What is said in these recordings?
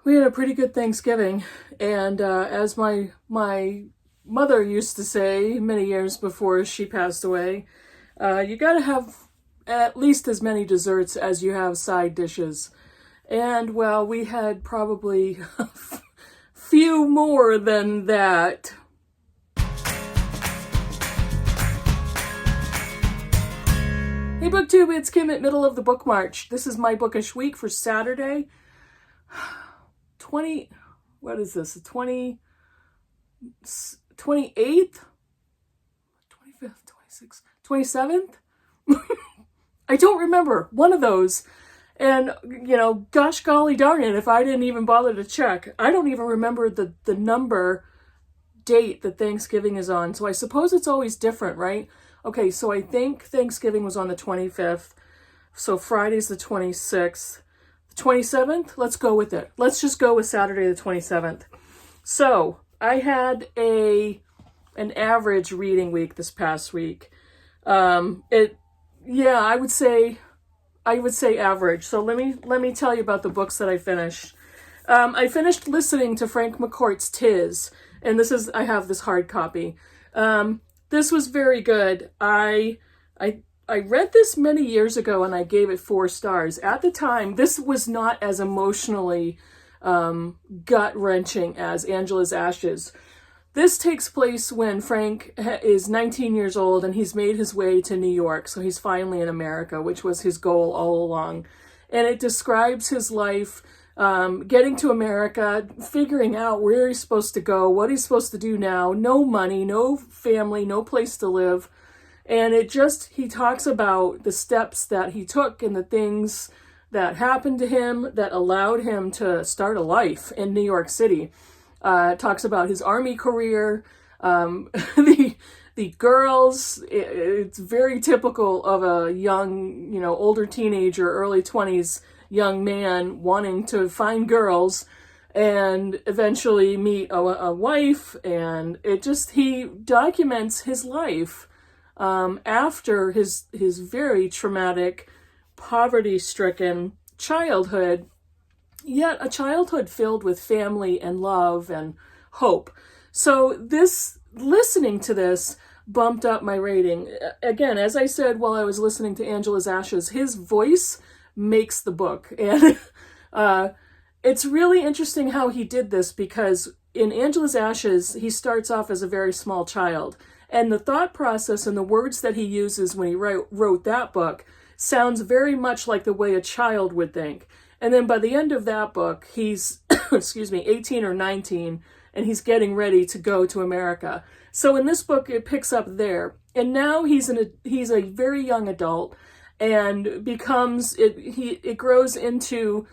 We had a pretty good Thanksgiving, and as my mother used to say many years before she passed away, you got to have at least as many desserts as you have side dishes. And well, we had probably a few more than that. Hey BookTube, it's Kim at Middle of the Book March. This is my Bookish week for Saturday. 20, what is this? The 28th? 25th, 26th, 27th? I don't remember. One of those. And, gosh golly darn it, if I didn't even bother to check. I don't even remember the number date that Thanksgiving is on. So I suppose it's always different, right? Okay, so I think Thanksgiving was on the 25th. So Friday's the 26th. The 27th? Let's go with it. Let's just go with Saturday the 27th. So I had an average reading week this past week. I would say average. So let me tell you about the books that I finished. I finished listening to Frank McCourt's Tis, and I have this hard copy. This was very good. I read this many years ago and I gave it 4 stars. At the time, this was not as emotionally gut-wrenching as Angela's Ashes. This takes place when Frank is 19 years old and he's made his way to New York. So he's finally in America, which was his goal all along. And it describes his life getting to America, figuring out where he's supposed to go, what he's supposed to do now, no money, no family, no place to live. And he talks about the steps that he took and the things that happened to him that allowed him to start a life in New York City. Talks about his army career, the girls. It's very typical of a young, older teenager, early 20s young man wanting to find girls and eventually meet a wife. And he documents his life after his very traumatic, poverty-stricken childhood, yet a childhood filled with family and love and hope. So listening to this bumped up my rating. Again, as I said while I was listening to Angela's Ashes, his voice makes the book. And it's really interesting how he did this, because in Angela's Ashes, he starts off as a very small child. And the thought process and the words that he uses when he wrote that book sounds very much like the way a child would think. And then by the end of that book, he's, 18 or 19, and he's getting ready to go to America. So in this book, it picks up there. And now he's a very young adult, and it grows into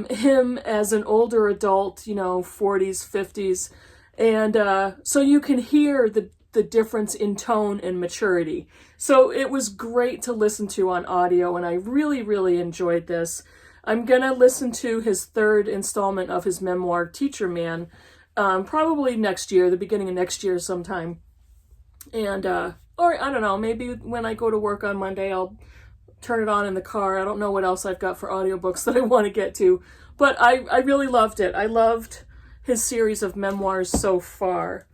him as an older adult, 40s, 50s. And so you can hear the difference in tone and maturity. So it was great to listen to on audio, and I really, really enjoyed this. I'm going to listen to his 3rd installment of his memoir, Teacher Man, probably next year, the beginning of next year sometime. And, or I don't know, maybe when I go to work on Monday, I'll turn it on in the car. I don't know what else I've got for audiobooks that I want to get to. But I really loved it. I loved his series of memoirs so far.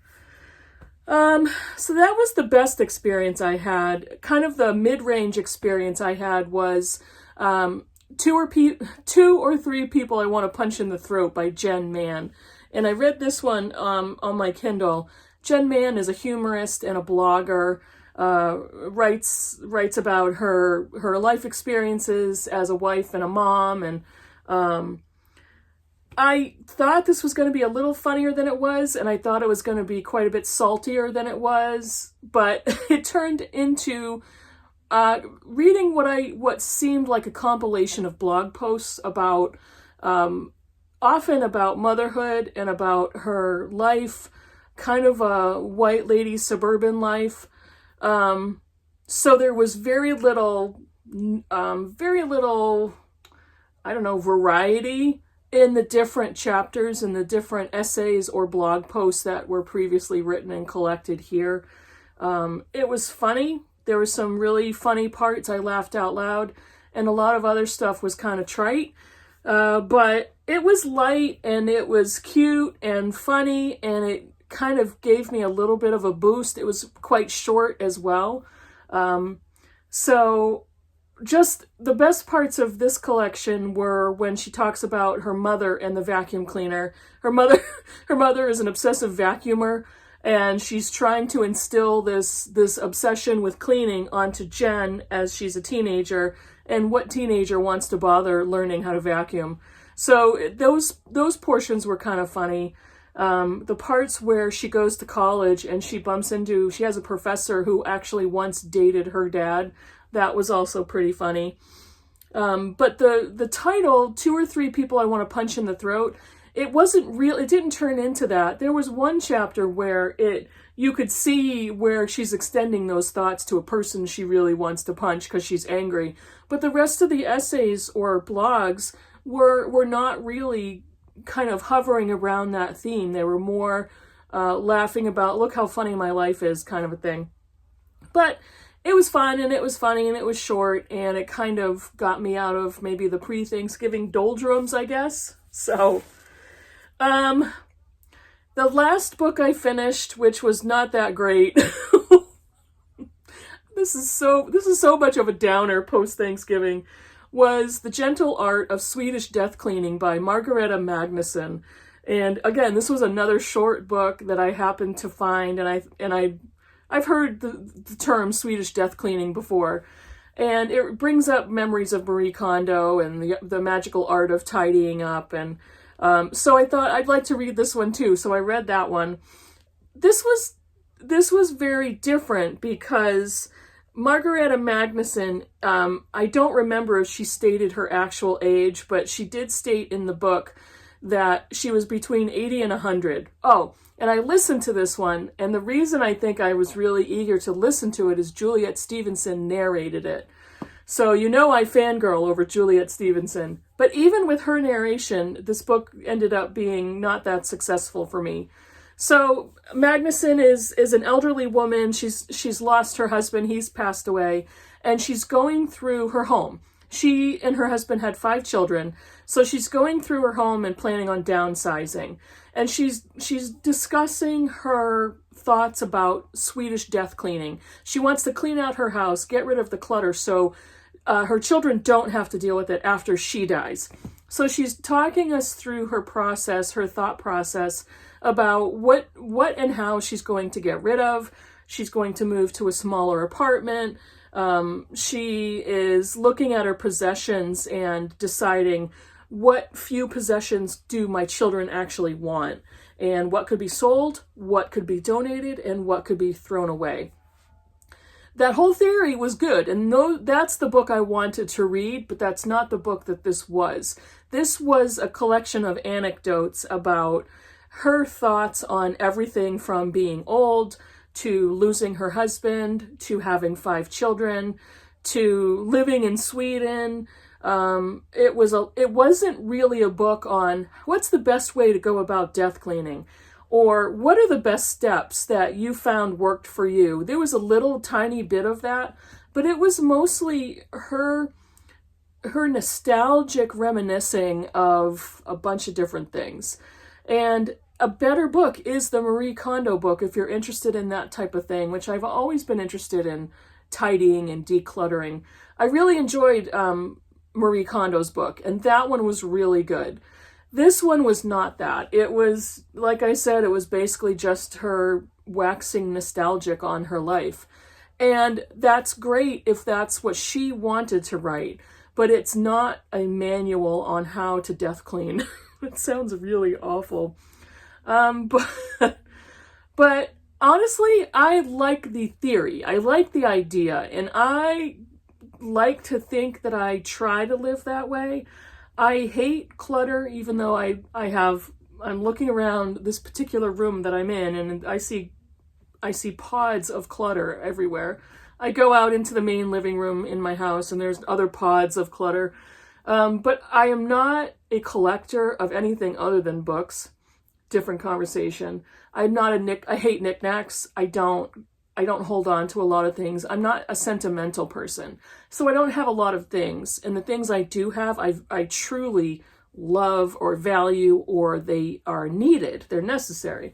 So that was the best experience I had. Kind of the mid-range experience I had was 2 or 3 People I Want to Punch in the Throat by Jen Mann. And I read this one on my Kindle. Jen Mann is a humorist and a blogger, writes about her life experiences as a wife and a mom. And I thought this was going to be a little funnier than it was, and I thought it was going to be quite a bit saltier than it was, but it turned into reading what seemed like a compilation of blog posts about, often about motherhood and about her life, kind of a white lady suburban life. So there was very little, I don't know, variety in the different chapters and the different essays or blog posts that were previously written and collected here. It was funny. There were some really funny parts. I laughed out loud, and a lot of other stuff was kind of trite. But it was light and it was cute and funny, and it kind of gave me a little bit of a boost. It was quite short as well. So just the best parts of this collection were when she talks about her mother and the vacuum cleaner. Her mother, her mother is an obsessive vacuumer, and she's trying to instill this obsession with cleaning onto Jen as she's a teenager. And what teenager wants to bother learning how to vacuum? So those portions were kind of funny. The parts where she goes to college and she has a professor who actually once dated her dad. That was also pretty funny. But the title, 2 or 3 People I Want to Punch in the Throat, it didn't turn into that. There was one chapter where you could see where she's extending those thoughts to a person she really wants to punch because she's angry. But the rest of the essays or blogs were not really kind of hovering around that theme. They were more laughing about, look how funny my life is, kind of a thing. But it was fun, and it was funny, and it was short, and it kind of got me out of maybe the pre-Thanksgiving doldrums, I guess. So, the last book I finished, which was not that great, this is so much of a downer post-Thanksgiving, was The Gentle Art of Swedish Death Cleaning by Margareta Magnusson. And again, this was another short book that I happened to find, and I've heard the term Swedish death cleaning before, and it brings up memories of Marie Kondo and the magical art of tidying up. And so I thought I'd like to read this one too. So I read that one. This was very different because Margareta Magnusson, I don't remember if she stated her actual age, but she did state in the book that she was between 80 and 100. Oh, and I listened to this one, and the reason I think I was really eager to listen to it is Juliet Stevenson narrated it. So I fangirl over Juliet Stevenson. But even with her narration, this book ended up being not that successful for me. So Magnusson is an elderly woman. She's lost her husband. He's passed away, and she's going through her home. She and her husband had 5 children, so she's going through her home and planning on downsizing. And she's discussing her thoughts about Swedish death cleaning. She wants to clean out her house, get rid of the clutter, so her children don't have to deal with it after she dies. So she's talking us through her process, her thought process, about what and how she's going to get rid of. She's going to move to a smaller apartment. She is looking at her possessions and deciding what few possessions do my children actually want, and what could be sold, what could be donated, and what could be thrown away. That whole theory was good, and that's the book I wanted to read, but that's not the book that this was. This was a collection of anecdotes about her thoughts on everything from being old, to losing her husband, to having 5 children, to living in Sweden. It wasn't really a book on what's the best way to go about death cleaning, or what are the best steps that you found worked for you. There was a little tiny bit of that, but it was mostly her nostalgic reminiscing of a bunch of different things. And a better book is the Marie Kondo book if you're interested in that type of thing, which I've always been interested in, tidying and decluttering. I really enjoyed Marie Kondo's book, and that one was really good. This one was not that. It was, like I said, it was basically just her waxing nostalgic on her life. And that's great if that's what she wanted to write, but it's not a manual on how to death clean. It sounds really awful. But honestly, I like the theory. I like the idea, and I like to think that I try to live that way. I hate clutter, even though I'm looking around this particular room that I'm in, and I see pods of clutter everywhere. I go out into the main living room in my house, and there's other pods of clutter. But I am not a collector of anything other than books. Different conversation. I hate knickknacks. I don't I don't hold on to a lot of things. I'm not a sentimental person, so I don't have a lot of things. And the things I do have, I truly love or value, or they are needed. They're necessary.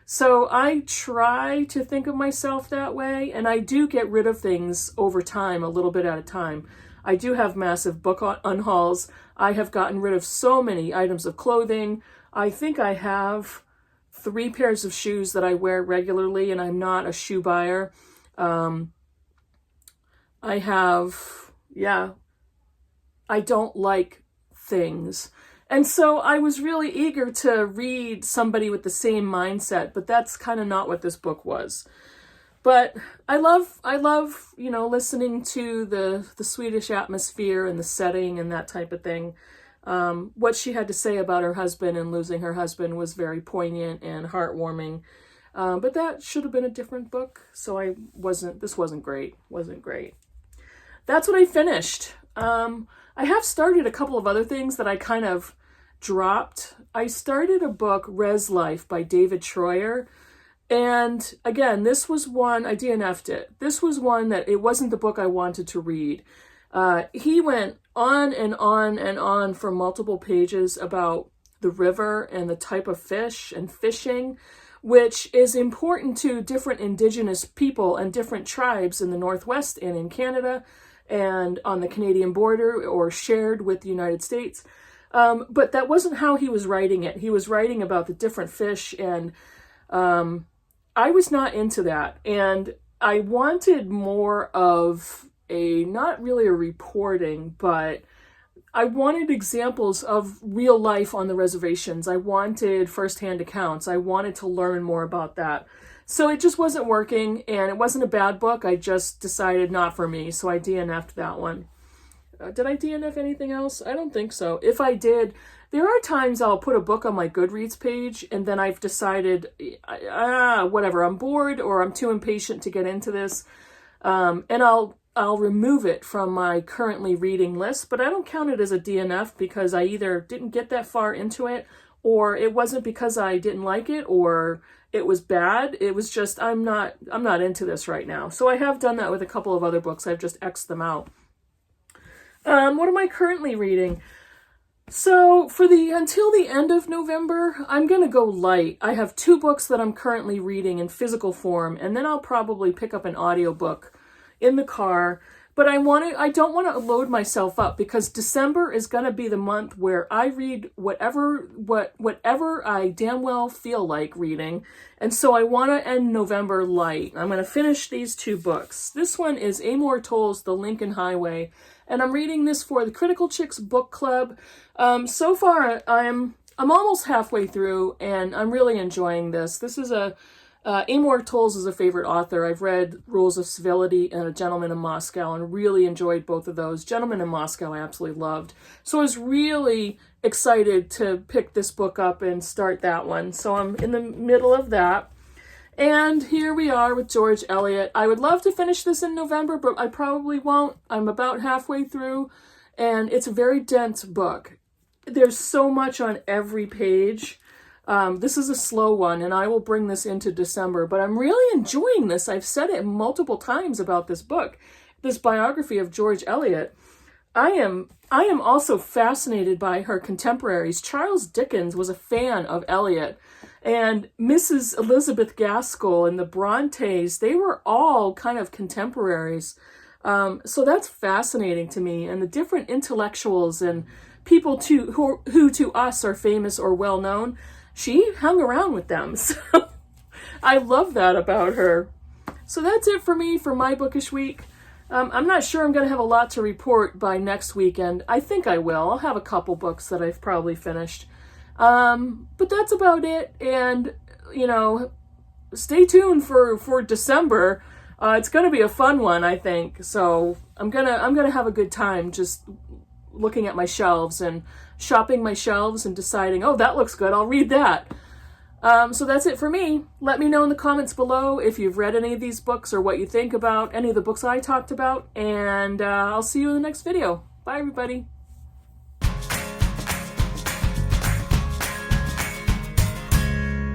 So I try to think of myself that way, and I do get rid of things over time, a little bit at a time. I do have massive book unhauls. I have gotten rid of so many items of clothing. I think I have 3 pairs of shoes that I wear regularly, and I'm not a shoe buyer. I don't like things. And so I was really eager to read somebody with the same mindset, but that's kind of not what this book was. But I love, listening to the Swedish atmosphere and the setting and that type of thing. What she had to say about her husband and losing her husband was very poignant and heartwarming. But that should have been a different book. So this wasn't great. That's what I finished. I have started a couple of other things that I kind of dropped. I started a book, Res Life by David Troyer. And again, this was one, I DNF'd it. This was one that it wasn't the book I wanted to read. He went on and on and on for multiple pages about the river and the type of fish and fishing, which is important to different indigenous people and different tribes in the Northwest and in Canada and on the Canadian border or shared with the United States. But that wasn't how he was writing it. He was writing about the different fish, and I was not into that. And I wanted more of not really a reporting, but I wanted examples of real life on the reservations. I wanted firsthand accounts. I wanted to learn more about that. So it just wasn't working, and it wasn't a bad book. I just decided not for me, so I DNF'd that one. Did I DNF anything else? I don't think so. If I did, there are times I'll put a book on my Goodreads page, and then I've decided, whatever, I'm bored or I'm too impatient to get into this, and I'll remove it from my currently reading list, but I don't count it as a DNF because I either didn't get that far into it, or it wasn't because I didn't like it, or it was bad. It was just, I'm not into this right now. So I have done that with a couple of other books. I've just X'd them out. What am I currently reading? So until the end of November, I'm going to go light. I have 2 books that I'm currently reading in physical form, and then I'll probably pick up an audiobook in the car. But I don't want to load myself up, because December is going to be the month where I read whatever I damn well feel like reading. And so I want to end November light. I'm going to finish these 2 books. This one is Amor Towles' The Lincoln Highway, and I'm reading this for the Critical Chicks Book Club. So far, I'm almost halfway through, and I'm really enjoying this. This is Amor Towles is a favorite author. I've read Rules of Civility and A Gentleman in Moscow and really enjoyed both of those. Gentleman in Moscow I absolutely loved. So I was really excited to pick this book up and start that one. So I'm in the middle of that. And here we are with George Eliot. I would love to finish this in November, but I probably won't. I'm about halfway through, and it's a very dense book. There's so much on every page. This is a slow one, and I will bring this into December, but I'm really enjoying this. I've said it multiple times about this book, this biography of George Eliot. I am also fascinated by her contemporaries. Charles Dickens was a fan of Eliot, and Mrs. Elizabeth Gaskell and the Brontes, they were all kind of contemporaries. So that's fascinating to me, and the different intellectuals and people who to us are famous or well known. She hung around with them, so I love that about her. So that's it for me for my bookish week. I'm not sure I'm going to have a lot to report by next weekend. I think I will. I'll have a couple books that I've probably finished. But that's about it. And, stay tuned for December. It's going to be a fun one, I think. So I'm gonna have a good time just looking at my shelves and shopping my shelves and deciding, oh, that looks good, I'll read that. So that's it for me. Let me know in the comments below if you've read any of these books or what you think about any of the books I talked about, and I'll see you in the next video. Bye, everybody.